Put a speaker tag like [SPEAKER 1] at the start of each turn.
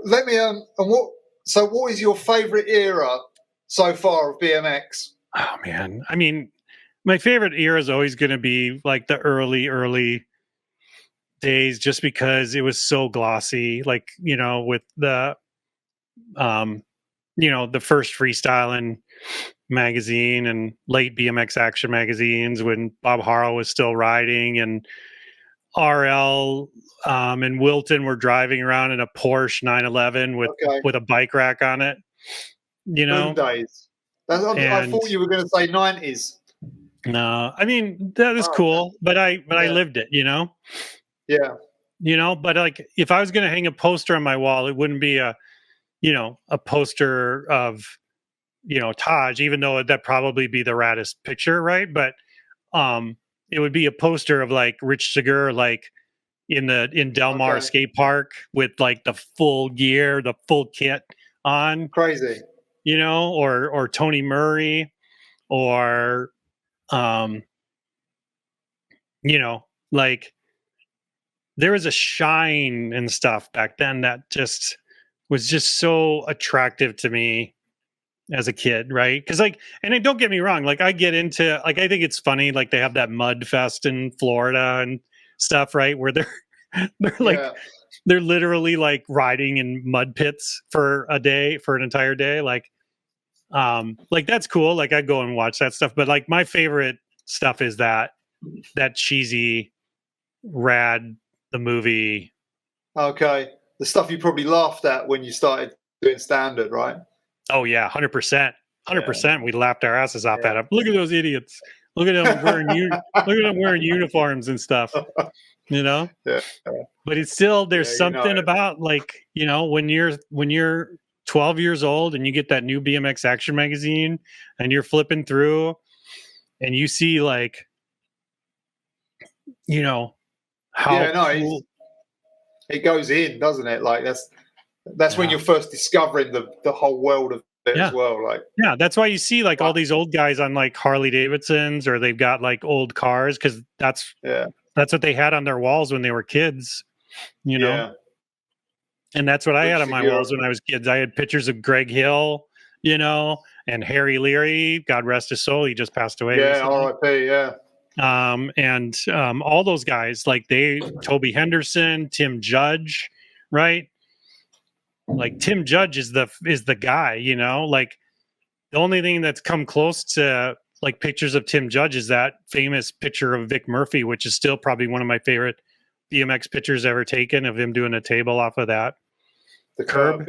[SPEAKER 1] let me and what? So, what is your favourite era so far of BMX?
[SPEAKER 2] Oh man, I mean, my favorite era is always going to be like the early days, just because it was so glossy. Like, with the the first freestyling magazine and late BMX action magazines when Bob Harrell was still riding, and RL and Wilton were driving around in a Porsche 911 with a bike rack on it.
[SPEAKER 1] Boom days. I thought you were going to say 90s.
[SPEAKER 2] No, I mean that is cool, but I lived it.
[SPEAKER 1] Yeah.
[SPEAKER 2] But like if I was going to hang a poster on my wall, it wouldn't be a poster of Taj, even though that'd probably be the raddest picture, right? But it would be a poster of like Rich Segur, like in Del Mar skate park with like the full gear, the full kit on.
[SPEAKER 1] Crazy.
[SPEAKER 2] Or Tony Murray, or like there was a shine and stuff back then that just was just so attractive to me as a kid, right? Because and don't get me wrong, like I get into, like, I think it's funny, like they have that mud fest in Florida and stuff, right, where they're like they're literally like riding in mud pits for an entire day, like that's cool, like I'd go and watch that stuff, but like my favorite stuff is that cheesy Rad the movie.
[SPEAKER 1] Okay, the stuff you probably laughed at when you started doing standard, right?
[SPEAKER 2] Oh yeah, 100%. We laughed our asses off at them. Look at those idiots. Look at them wearing uniforms and stuff.
[SPEAKER 1] Yeah.
[SPEAKER 2] But it's still, there's something about, like, when you're 12 years old and you get that new BMX action magazine and you're flipping through and you see, like, how cool.
[SPEAKER 1] It goes in, doesn't it? Like that's when you're first discovering the whole world of it as well. Like,
[SPEAKER 2] that's why you see like all these old guys on like Harley Davidsons, or they've got like old cars, because that's what they had on their walls when they were kids, and that's what I had on my walls when I was kids. I had pictures of Greg Hill, and Harry Leary, God rest his soul, he just passed away recently.
[SPEAKER 1] R.I.P.
[SPEAKER 2] And all those guys, like Toby Henderson, Tim Judge, right? Like Tim Judge is the guy, like the only thing that's come close to like pictures of Tim Judge is that famous picture of Vic Murphy, which is still probably one of my favorite BMX pictures ever taken, of him doing a table off of that
[SPEAKER 1] the curb.